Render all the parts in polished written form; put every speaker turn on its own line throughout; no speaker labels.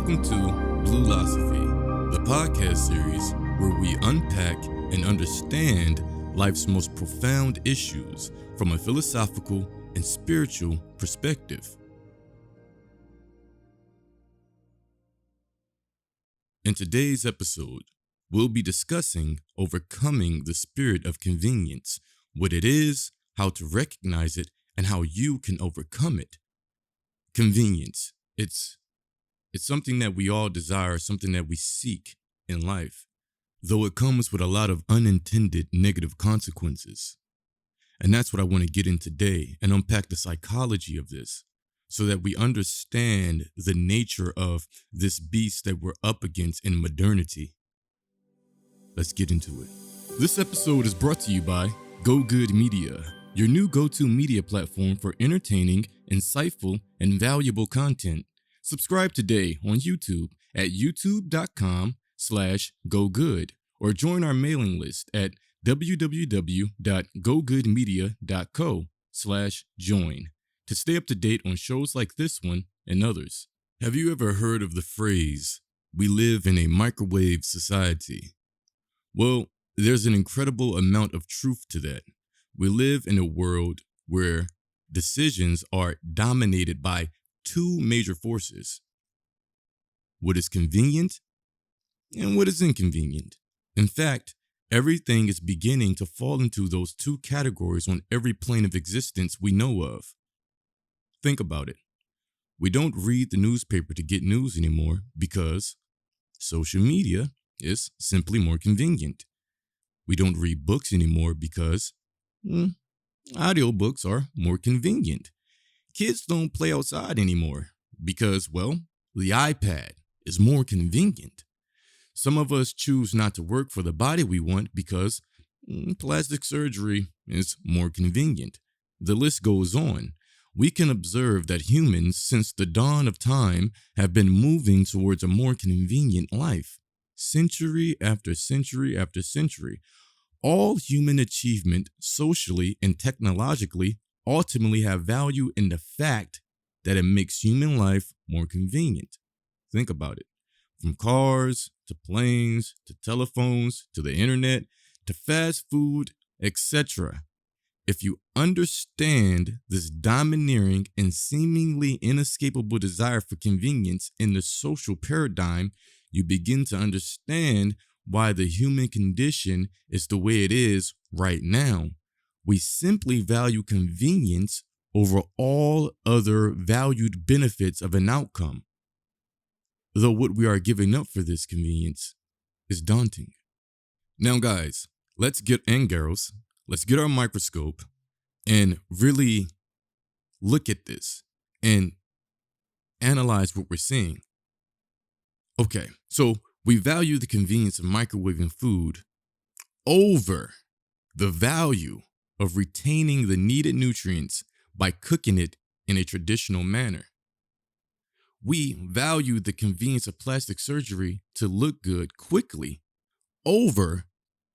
Welcome to Bleulosiphy, the podcast series where we unpack and understand life's most profound issues from a philosophical and spiritual perspective. In today's episode, we'll be discussing overcoming the spirit of convenience, what it is, how to recognize it, and how you can overcome it. Convenience. It's something that we all desire, something that we seek in life, though it comes with a lot of unintended negative consequences. And that's what I want to get in today and unpack the psychology of this so that we understand the nature of this beast that we're up against in modernity. Let's get into it. This episode is brought to you by GOGOOD Media, your new go-to media platform for entertaining, insightful, and valuable content. Subscribe today on YouTube at youtube.com/GoGood or join our mailing list at www.gogoodmedia.co/join to stay up to date on shows like this one and others. Have you ever heard of the phrase, "We live in a microwave society"? Well, there's an incredible amount of truth to that. We live in a world where decisions are dominated by two major forces: what is convenient and what is inconvenient. In fact, everything is beginning to fall into those two categories on every plane of existence we know of. Think about it. We don't read the newspaper to get news anymore because social media is simply more convenient. We don't read books anymore because audiobooks are more convenient. Kids don't play outside anymore because, well, the iPad is more convenient. Some of us choose not to work for the body we want because plastic surgery is more convenient. The list goes on. We can observe that humans, since the dawn of time, have been moving towards a more convenient life, century after century after century. All human achievement, socially and technologically, ultimately have value in the fact that it makes human life more convenient. Think about it. From cars, to planes, to telephones, to the internet, to fast food, etc. If you understand this domineering and seemingly inescapable desire for convenience in the social paradigm, you begin to understand why the human condition is the way it is right now. We simply value convenience over all other valued benefits of an outcome, though what we are giving up for this convenience is daunting. Now, guys, let's get our microscope and really look at this and analyze what we're seeing. Okay, so we value the convenience of microwaving food over the value of retaining the needed nutrients by cooking it in a traditional manner. We value the convenience of plastic surgery to look good quickly over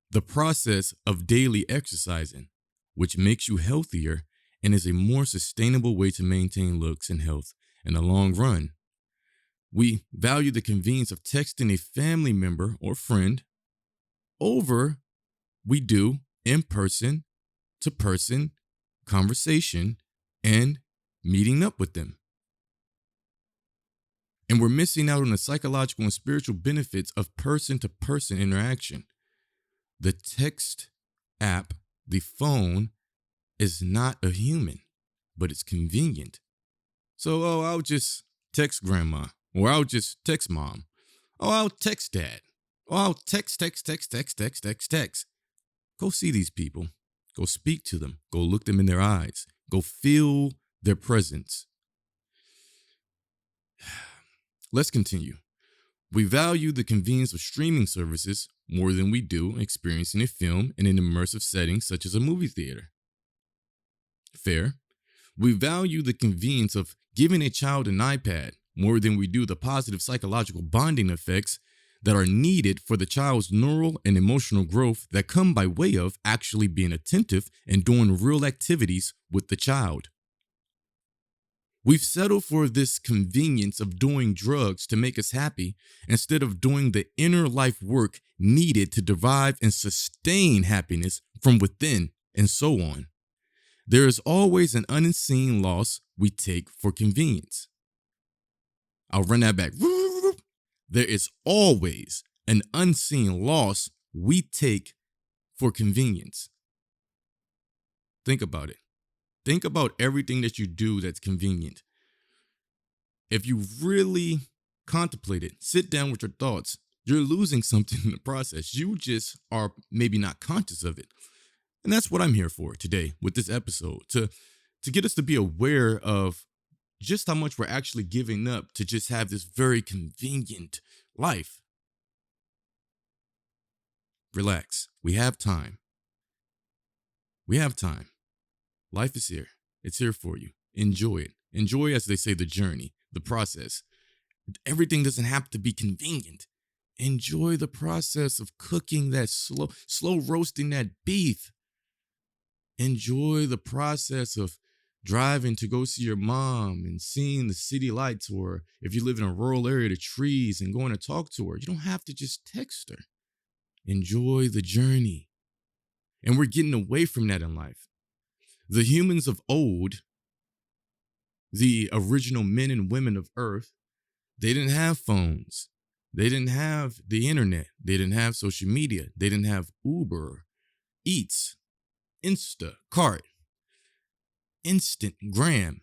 the process of daily exercising, which makes you healthier and is a more sustainable way to maintain looks and health in the long run. We value the convenience of texting a family member or friend over we do in-person to person conversation and meeting up with them. And we're missing out on the psychological and spiritual benefits of person-to-person interaction. The text app, the phone, is not a human, but it's convenient. So, I'll just text grandma, or I'll just text mom. I'll text dad. I'll text. Go see these people. Go speak to them. Go look them in their eyes. Go feel their presence. Let's continue. We value the convenience of streaming services more than we do experiencing a film in an immersive setting such as a movie theater. Fair. We value the convenience of giving a child an iPad more than we do the positive psychological bonding effects that are needed for the child's neural and emotional growth that come by way of actually being attentive and doing real activities with the child. We've settled for this convenience of doing drugs to make us happy instead of doing the inner life work needed to derive and sustain happiness from within, and so on. There is always an unseen loss we take for convenience. I'll run that back. There is always an unseen loss we take for convenience. Think about it. Think about everything that you do that's convenient. If you really contemplate it, sit down with your thoughts, you're losing something in the process. You just are maybe not conscious of it. And that's what I'm here for today with this episode, to get us to be aware of just how much we're actually giving up to just have this very convenient life. Relax. We have time. We have time. Life is here. It's here for you. Enjoy it. Enjoy, as they say, the journey, the process. Everything doesn't have to be convenient. Enjoy the process of cooking that slow roasting that beef. Enjoy the process of driving to go see your mom and seeing the city lights, or if you live in a rural area, the trees, and going to talk to her. You don't have to just text her. Enjoy the journey. And we're getting away from that in life. The humans of old, the original men and women of Earth, they didn't have phones. They didn't have the internet. They didn't have social media. They didn't have Uber, Eats, Instacart, Instagram.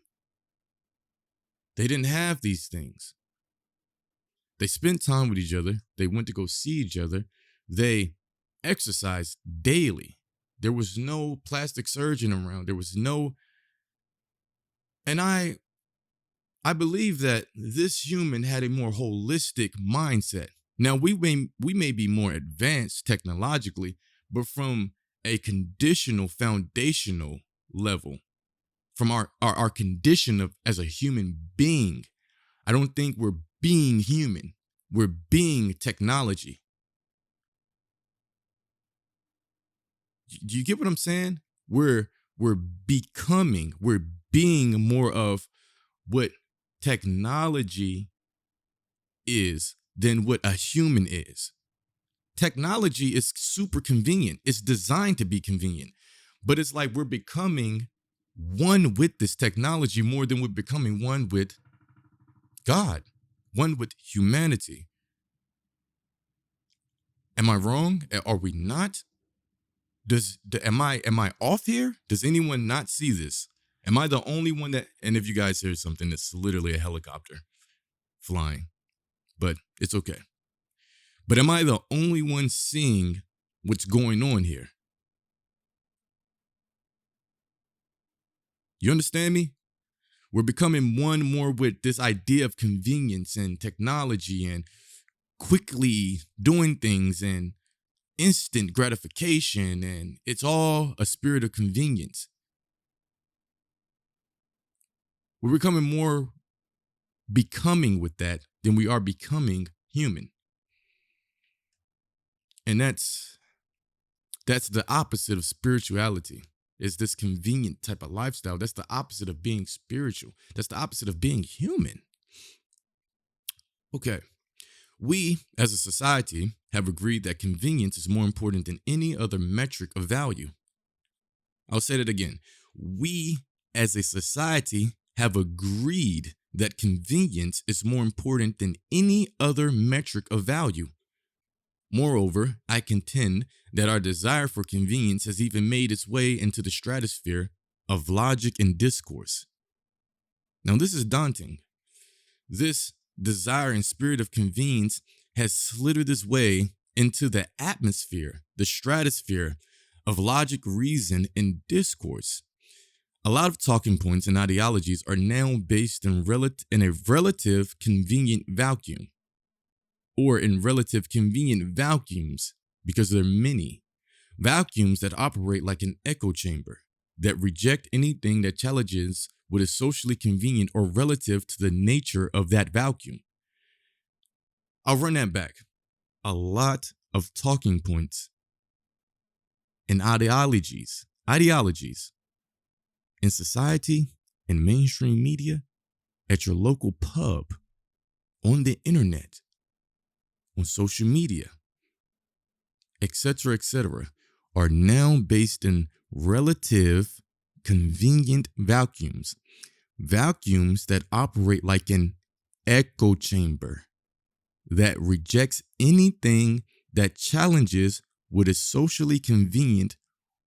They didn't have these things. They spent time with each other. They went to go see each other. They exercised daily. There was no plastic surgeon around. There was no, and I believe that this human had a more holistic mindset. Now we may be more advanced technologically, but from a conditional, foundational level, from our condition of as a human being, I don't think we're being human. We're being technology. Do you get what I'm saying? We're being more of what technology is than what a human is. Technology is super convenient. It's designed to be convenient. But it's like we're becoming one with this technology more than we're becoming one with God, one with humanity. Am I wrong? Are we not? Am I off here? Does anyone not see this? Am I the only one that, and if you guys hear something, it's literally a helicopter flying, but it's okay. But am I the only one seeing what's going on here? You understand me? We're becoming one more with this idea of convenience and technology and quickly doing things and instant gratification, and it's all a spirit of convenience. We're becoming with that than we are becoming human. And that's the opposite of spirituality. Is this convenient type of lifestyle. That's the opposite of being spiritual. That's the opposite of being human. Okay. We, as a society, have agreed that convenience is more important than any other metric of value. I'll say that again. We, as a society, have agreed that convenience is more important than any other metric of value. Moreover, I contend that our desire for convenience has even made its way into the stratosphere of logic and discourse. Now, this is daunting. This desire and spirit of convenience has slithered its way into the atmosphere, the stratosphere of logic, reason, and discourse. A lot of talking points and ideologies are now based in a relative convenient vacuum, or in relative convenient vacuums, because there are many vacuums that operate like an echo chamber that reject anything that challenges what is socially convenient or relative to the nature of that vacuum. I'll run that back. A lot of talking points and ideologies in society and mainstream media at your local pub, on the internet, on social media, etc., are now based in relative convenient vacuums, vacuums that operate like an echo chamber that rejects anything that challenges what is socially convenient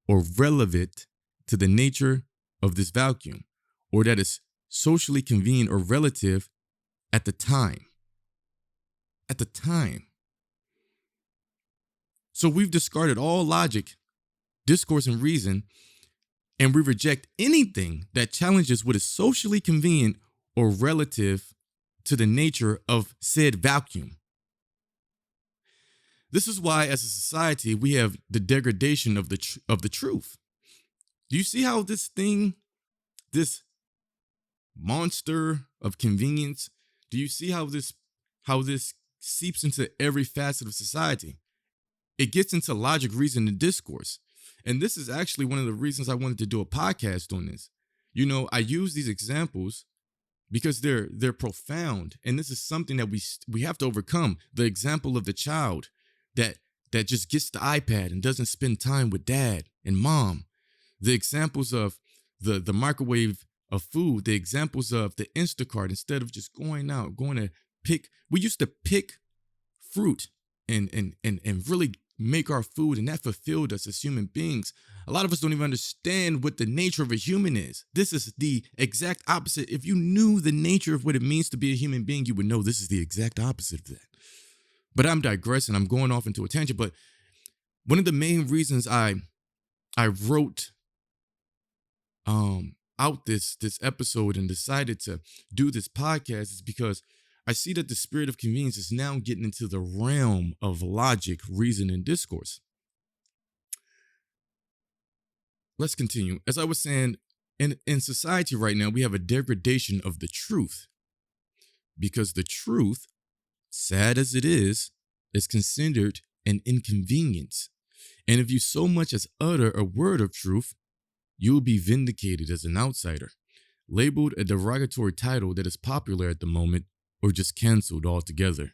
or relevant to the nature of this vacuum, or that is socially convenient or relative at the time. At the time. So we've discarded all logic, discourse, and reason, and we reject anything that challenges what is socially convenient or relative to the nature of said vacuum. This is why, as a society, we have the degradation of the truth. Do you see how this monster of convenience, do you see how this seeps into every facet of society? It gets into logic, reason, and discourse. And this is actually one of the reasons I wanted to do a podcast on this. You know, I use these examples because they're profound, and this is something that we have to overcome. The example of the child that just gets the iPad and doesn't spend time with dad and mom. The examples of the microwave of food, the examples of the Instacart, instead of just going to pick. We used to pick fruit and really make our food, and that fulfilled us as human beings. A lot of us don't even understand what the nature of a human is. This is the exact opposite. If you knew the nature of what it means to be a human being, you would know this is the exact opposite of that. But I'm digressing. I'm going off into a tangent. But one of the main reasons I wrote out this episode and decided to do this podcast is because I see that the spirit of convenience is now getting into the realm of logic, reason, and discourse. Let's continue. As I was saying, in society right now, we have a degradation of the truth, because the truth, sad as it is considered an inconvenience. And if you so much as utter a word of truth, you will be vindicated as an outsider, labeled a derogatory title that is popular at the moment, or just canceled altogether.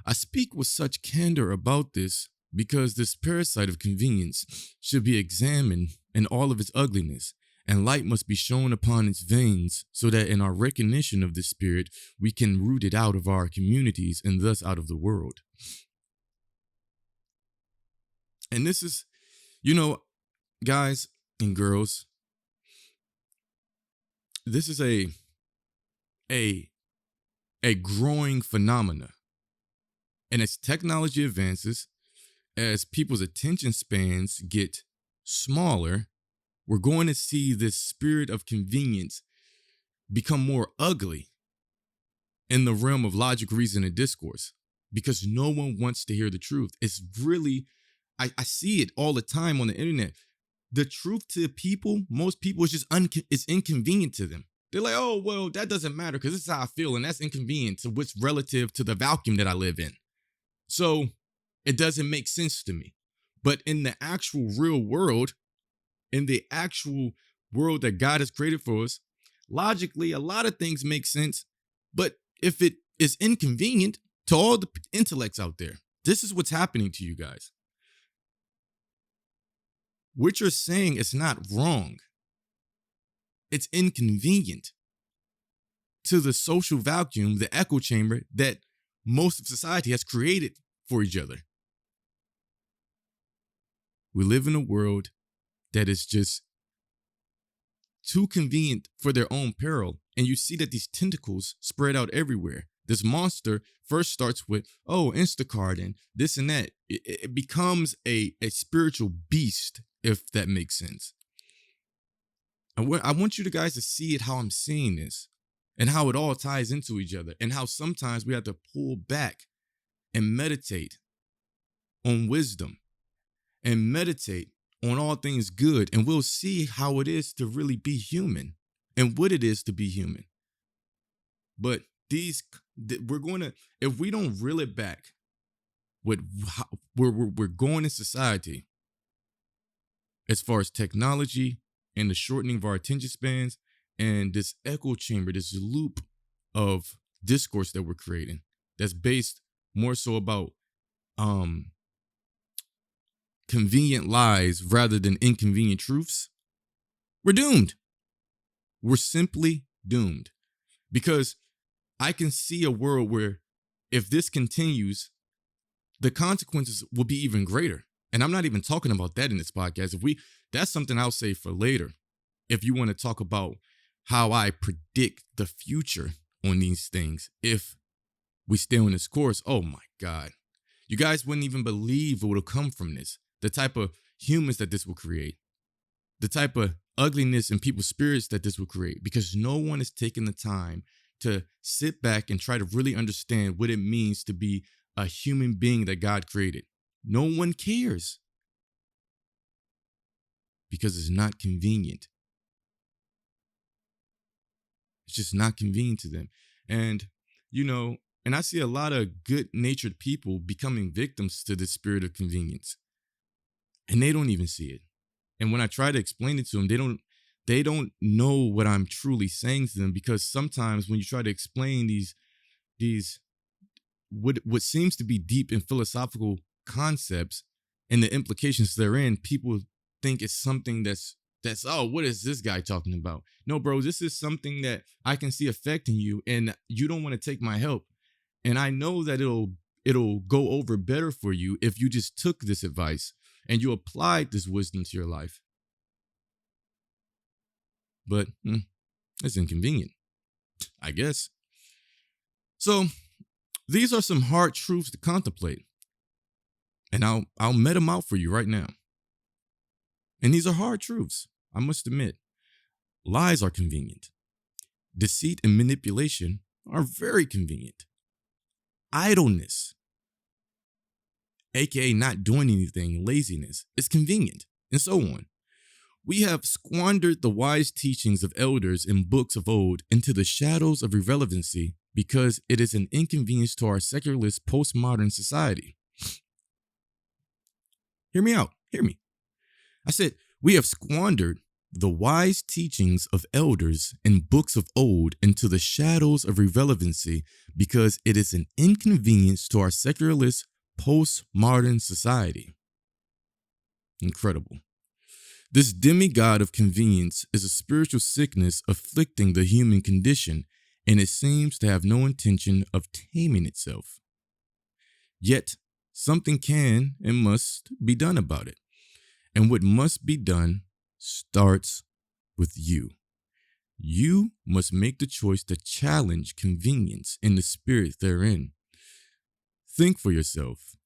I speak with such candor about this because this parasite of convenience should be examined in all of its ugliness, and light must be shone upon its veins so that in our recognition of this spirit, we can root it out of our communities and thus out of the world. And this is, guys and girls, this is a growing phenomena. And as technology advances, as people's attention spans get smaller, we're going to see this spirit of convenience become more ugly in the realm of logic, reason, and discourse, because no one wants to hear the truth. It's really, I see it all the time on the internet. The truth to people, most people, is just it's inconvenient to them. They're like, oh, well, that doesn't matter because this is how I feel, and that's inconvenient to what's relative to the vacuum that I live in. So it doesn't make sense to me. But in the actual real world, in the actual world that God has created for us, logically, a lot of things make sense. But if it is inconvenient to all the intellects out there, this is what's happening to you guys. What you're saying is not wrong. It's inconvenient to the social vacuum, the echo chamber that most of society has created for each other. We live in a world that is just too convenient for their own peril. And you see that these tentacles spread out everywhere. This monster first starts with, Instacart and this and that. It becomes a spiritual beast, if that makes sense. I want you guys to see it how I'm seeing this and how it all ties into each other, and how sometimes we have to pull back and meditate on wisdom and meditate on all things good, and we'll see how it is to really be human and what it is to be human. But we're going to, if we don't reel it back with where we're going in society, as far as technology and the shortening of our attention spans and this echo chamber, this loop of discourse that we're creating that's based more so about convenient lies rather than inconvenient truths, we're doomed. We're simply doomed. Because I can see a world where if this continues, the consequences will be even greater. And I'm not even talking about that in this podcast. That's something I'll say for later. If you want to talk about how I predict the future on these things, if we stay on this course, oh my God, you guys wouldn't even believe what will come from this. The type of humans that this will create, the type of ugliness in people's spirits that this will create, because no one is taking the time to sit back and try to really understand what it means to be a human being that God created. No one cares because it's not convenient. It's just not convenient to them. And, and I see a lot of good-natured people becoming victims to this spirit of convenience. And they don't even see it. And when I try to explain it to them, they don't know what I'm truly saying to them, because sometimes when you try to explain these what seems to be deep and philosophical concepts and the implications therein, people think it's something that's oh, what is this guy talking about? No, bro, this is something that I can see affecting you, and you don't want to take my help. And I know that it'll go over better for you if you just took this advice and you applied this wisdom to your life. But it's inconvenient, I guess. So these are some hard truths to contemplate. And I'll met them out for you right now. And these are hard truths, I must admit. Lies are convenient. Deceit and manipulation are very convenient. Idleness, aka not doing anything, laziness, is convenient, and so on. We have squandered the wise teachings of elders in books of old into the shadows of irrelevancy because it is an inconvenience to our secularist postmodern society. Hear me out. Hear me. I said, we have squandered the wise teachings of elders in books of old into the shadows of irrelevancy because it is an inconvenience to our secularist postmodern society. Incredible. This demigod of convenience is a spiritual sickness afflicting the human condition, and it seems to have no intention of taming itself. Yet, something can and must be done about it. And what must be done starts with you. You must make the choice to challenge convenience in the spirit therein. Think for yourself.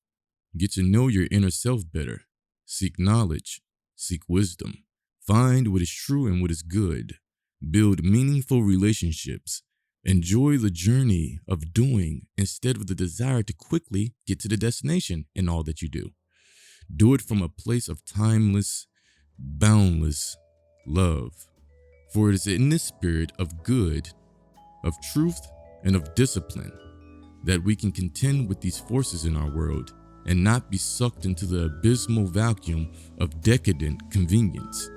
Get to know your inner self better. Seek knowledge. Seek wisdom. Find what is true and what is good. Build meaningful relationships. Enjoy the journey of doing instead of the desire to quickly get to the destination in all that you do. Do it from a place of timeless, boundless love. For it is in this spirit of good, of truth, and of discipline that we can contend with these forces in our world and not be sucked into the abysmal vacuum of decadent convenience.